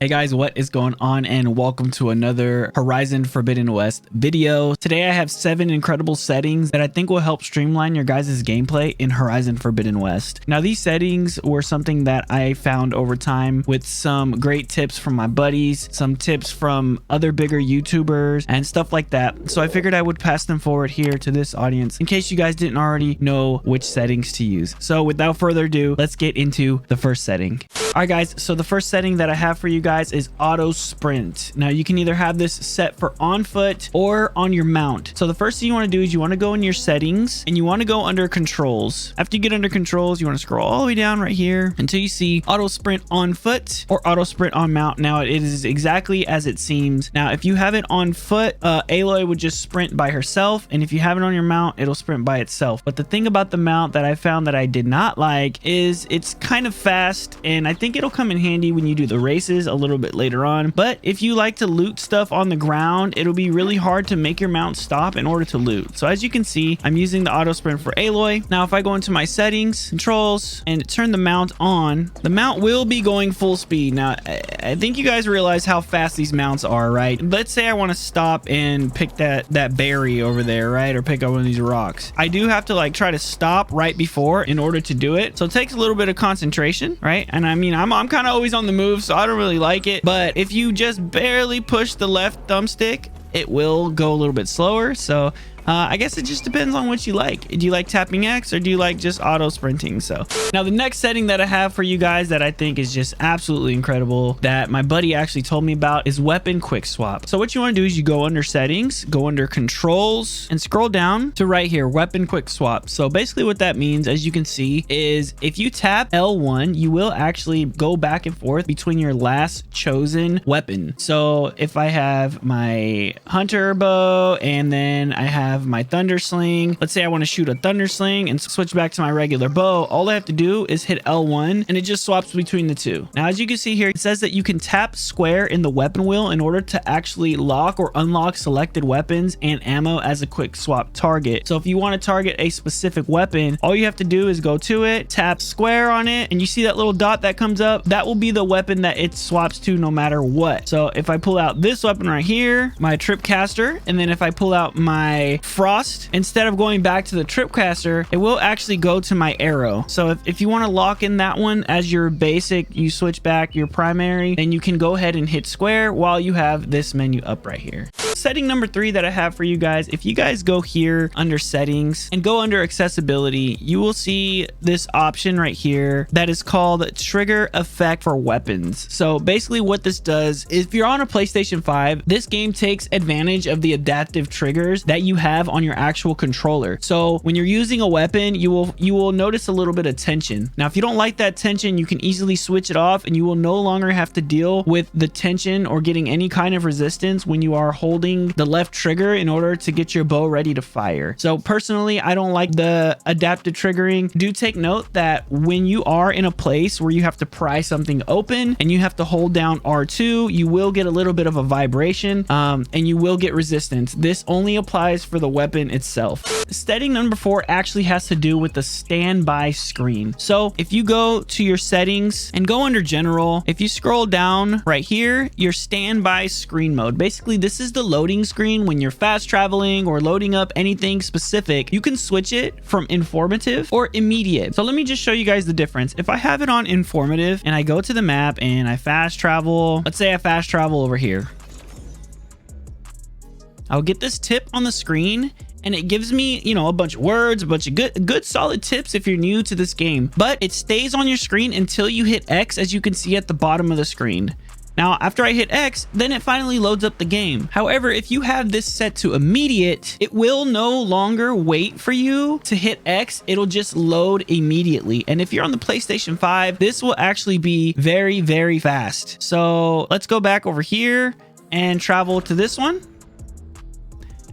Hey guys, what is going on, and welcome to another Horizon Forbidden West video. Today I have 7 incredible settings that I think will help streamline your guys' gameplay in Horizon Forbidden West. Now these settings were something that I found over time with some great tips from my buddies, some tips from other bigger YouTubers and stuff like that. So I figured I would pass them forward here to this audience in case you guys didn't already know which settings to use. So without further ado, let's get into the first setting. All right guys, so the first setting that I have for you guys is auto sprint. Now you can either have this set for on foot or on your mount. So the first thing you want to do is you want to go in your settings and you want to go under controls. After you get under controls, you want to scroll all the way down right here until you see auto sprint on foot or auto sprint on mount. Now it is exactly as it seems. Now if you have it on foot, Aloy would just sprint by herself, and if you have it on your mount, it'll sprint by itself. But the thing about the mount that I found that I did not like is it's kind of fast, and I think it'll come in handy when you do the races a little bit later on. But if you like to loot stuff on the ground, it'll be really hard to make your mount stop in order to loot. So as you can see, I'm using the auto sprint for Aloy. Now if I go into my settings, controls, and turn the mount on, the mount will be going full speed. Now I think you guys realize how fast these mounts are, right? Let's say I want to stop and pick that berry over there, right? Or pick up one of these rocks. I do have to like try to stop right before in order to do it. So it takes a little bit of concentration, right? And I mean, I'm kind of always on the move, so I don't really like it. But if you just barely push the left thumbstick, it will go a little bit slower. So I guess it just depends on what you like. Do you like tapping X or do you like just auto sprinting? So now the next setting that I have for you guys that I think is just absolutely incredible that my buddy actually told me about is weapon quick swap. So what you want to do is you go under settings, go under controls, and scroll down to right here, weapon quick swap. So basically what that means, as you can see, is if you tap L1, you will actually go back and forth between your last chosen weapon. So if I have my hunter bow and then I have my thunder sling, let's say I want to shoot a thunder sling and switch back to my regular bow, all I have to do is hit L1 and it just swaps between the two. Now as you can see here, it says that you can tap square in the weapon wheel in order to actually lock or unlock selected weapons and ammo as a quick swap target. So if you want to target a specific weapon, all you have to do is go to it, tap square on it, and you see that little dot that comes up, that will be the weapon that it swaps to no matter what. So if I pull out this weapon right here, my tripcaster, and then if I pull out my frost, instead of going back to the tripcaster, it will actually go to my arrow. So if you want to lock in that one as your basic, you switch back your primary, then you can go ahead and hit square while you have this menu up right here. Setting number 3 that I have for you guys, if you guys go here under settings and go under accessibility, you will see this option right here that is called trigger effect for weapons. So basically what this does is if you're on a PlayStation 5, this game takes advantage of the adaptive triggers that you have on your actual controller. So when you're using a weapon, you will notice a little bit of tension. Now if you don't like that tension, you can easily switch it off and you will no longer have to deal with the tension or getting any kind of resistance when you are holding the left trigger in order to get your bow ready to fire. So personally, I don't like the adaptive triggering. Do take note that when you are in a place where you have to pry something open and you have to hold down R2, you will get a little bit of a vibration and you will get resistance. This only applies for the weapon itself. Setting number 4 actually has to do with the standby screen. So if you go to your settings and go under general, if you scroll down right here, your standby screen mode, basically this is the loading screen when you're fast traveling or loading up anything specific. You can switch it from informative or immediate. So let me just show you guys the difference. If I have it on informative and I go to the map and I fast travel, let's say I fast travel over here, I'll get this tip on the screen and it gives me, you know, a bunch of words, a bunch of good solid tips if you're new to this game, but it stays on your screen until you hit X, as you can see at the bottom of the screen. Now, after I hit X, then it finally loads up the game. However, if you have this set to immediate, it will no longer wait for you to hit X. It'll just load immediately. And if you're on the PlayStation 5, this will actually be very, very fast. So let's go back over here and travel to this one.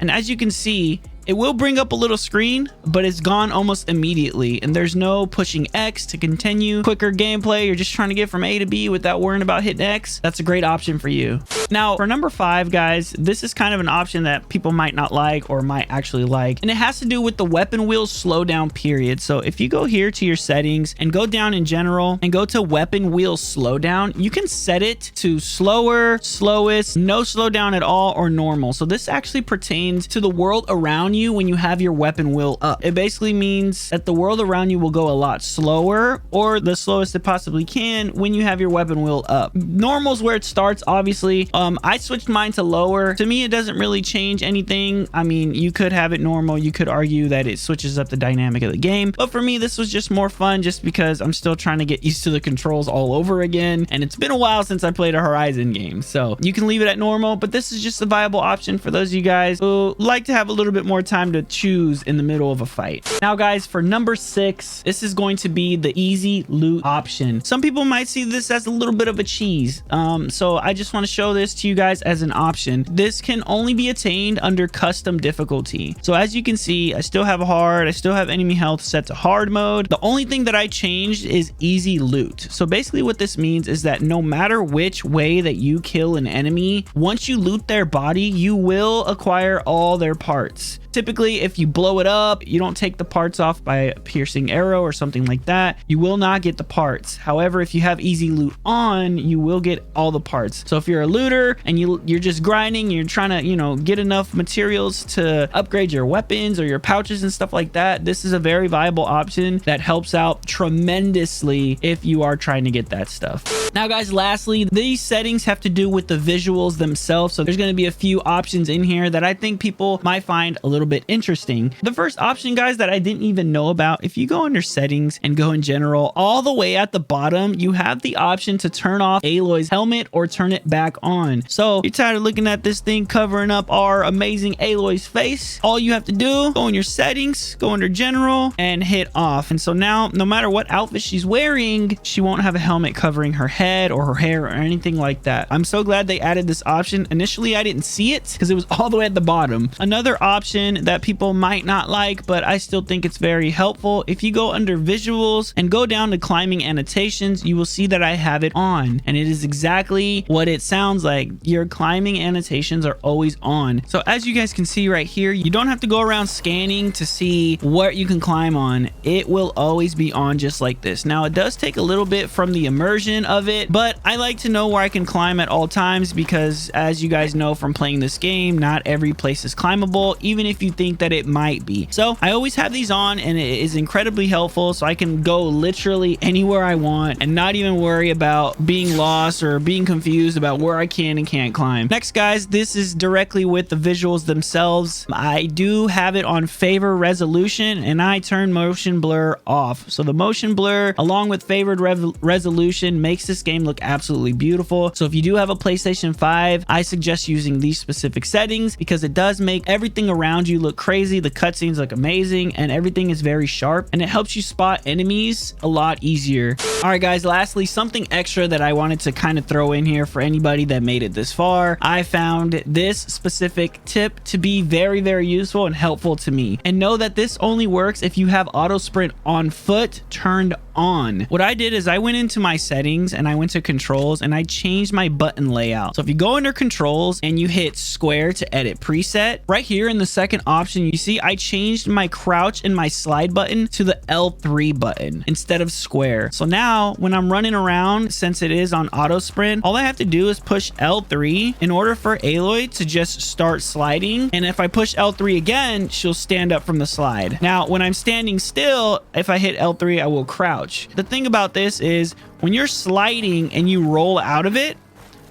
And as you can see, it will bring up a little screen, but it's gone almost immediately. And there's no pushing X to continue quicker gameplay. You're just trying to get from A to B without worrying about hitting X. That's a great option for you. Now, for number 5, guys, this is kind of an option that people might not like or might actually like. And it has to do with the weapon wheel slowdown period. So if you go here to your settings and go down in general and go to weapon wheel slowdown, you can set it to slower, slowest, no slowdown at all, or normal. So this actually pertains to the world around you when you have your weapon wheel up. It basically means that the world around you will go a lot slower or the slowest it possibly can when you have your weapon wheel up. Normal is where it starts, obviously. I switched mine to lower. To me, it doesn't really change anything. I mean, you could have it normal. You could argue that it switches up the dynamic of the game. But for me, this was just more fun just because I'm still trying to get used to the controls all over again. And it's been a while since I played a Horizon game. So you can leave it at normal, but this is just a viable option for those of you guys who like to have a little bit more time to choose in the middle of a fight. Now, guys, for number 6, this is going to be the easy loot option. Some people might see this as a little bit of a cheese. So I just want to show this to you guys as an option. This can only be attained under custom difficulty. So as you can see, I still have hard. I still have enemy health set to hard mode. The only thing that I changed is easy loot. So basically what this means is that no matter which way that you kill an enemy, once you loot their body, you will acquire all their parts. Typically, if you blow it up, you don't take the parts off by a piercing arrow or something like that, you will not get the parts. However, if you have easy loot on, you will get all the parts. So if you're a looter and you're just grinding, you're trying to, you know, get enough materials to upgrade your weapons or your pouches and stuff like that, this is a very viable option that helps out tremendously if you are trying to get that stuff. Now, guys, lastly, these settings have to do with the visuals themselves. So there's going to be a few options in here that I think people might find a little bit interesting. The first option, guys, that I didn't even know about, if you go under settings and go in general, all the way at the bottom, you have the option to turn off Aloy's helmet or turn it back on. So you're tired of looking at this thing covering up our amazing Aloy's face, all you have to do, go in your settings, go under general and hit off. And so now, no matter what outfit she's wearing, she won't have a helmet covering her head or her hair or anything like that. I'm so glad they added this option. Initially, I didn't see it because it was all the way at the bottom. Another option that people might not like, but I still think it's very helpful. If you go under visuals and go down to climbing annotations, you will see that I have it on, and it is exactly what it sounds like. Your climbing annotations are always on. So as you guys can see right here, you don't have to go around scanning to see what you can climb on. It will always be on just like this. Now, it does take a little bit from the immersion of it, but I like to know where I can climb at all times because, as you guys know from playing this game, not every place is climbable, even if you think that it might be. So I always have these on, and it is incredibly helpful, so I can go literally anywhere I want and not even worry about being lost or being confused about where I can and can't climb. Next, guys, this is directly with the visuals themselves. I do have it on favor resolution, and I turn motion blur off. So the motion blur along with favored resolution makes this game look absolutely beautiful. So if you do have a PlayStation 5, I suggest using these specific settings because it does make everything around you look crazy. The cutscenes look amazing and everything is very sharp, and it helps you spot enemies a lot easier. All right, guys, lastly, something extra that I wanted to kind of throw in here for anybody that made it this far. I found this specific tip to be very, very useful and helpful to me. And know that this only works if you have auto sprint on foot turned on. What I did is I went into my settings and I went to controls and I changed my button layout. So if you go under controls and you hit square to edit preset, right here in the second option, you see I changed my crouch and my slide button to the L3 button instead of square. So now when I'm running around, since it is on auto sprint, all I have to do is push L3 in order for Aloy to just start sliding. And if I push L3 again, she'll stand up from the slide. Now, when I'm standing still, if I hit L3, I will crouch. The thing about this is when you're sliding and you roll out of it,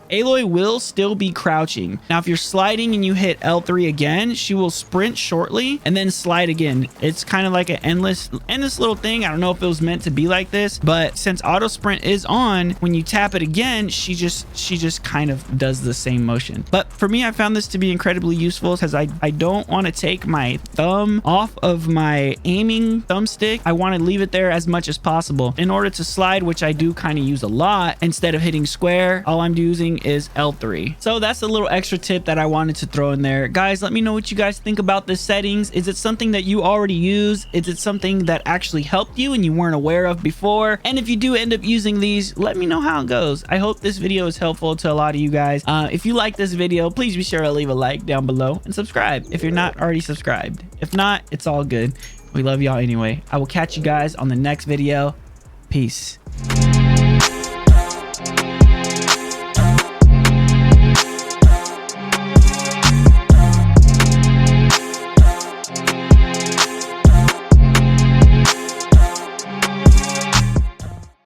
Aloy will still be crouching. Now, if you're sliding and you hit L3 again, she will sprint shortly and then slide again. It's kind of like an endless little thing. I don't know if it was meant to be like this, but since auto sprint is on, when you tap it again, she just kind of does the same motion. But for me, I found this to be incredibly useful because I don't want to take my thumb off of my aiming thumbstick. I want to leave it there as much as possible. In order to slide, which I do kind of use a lot, instead of hitting square, all I'm using setting is L3. So that's a little extra tip that I wanted to throw in there. Guys, let me know what you guys think about the settings. Is it something that you already use? Is it something that actually helped you and you weren't aware of before? And if you do end up using these, let me know how it goes. I hope this video is helpful to a lot of you guys. If you like this video, please be sure to leave a like down below and subscribe if you're not already subscribed. If not, it's all good. We love y'all anyway. I will catch you guys on the next video. Peace.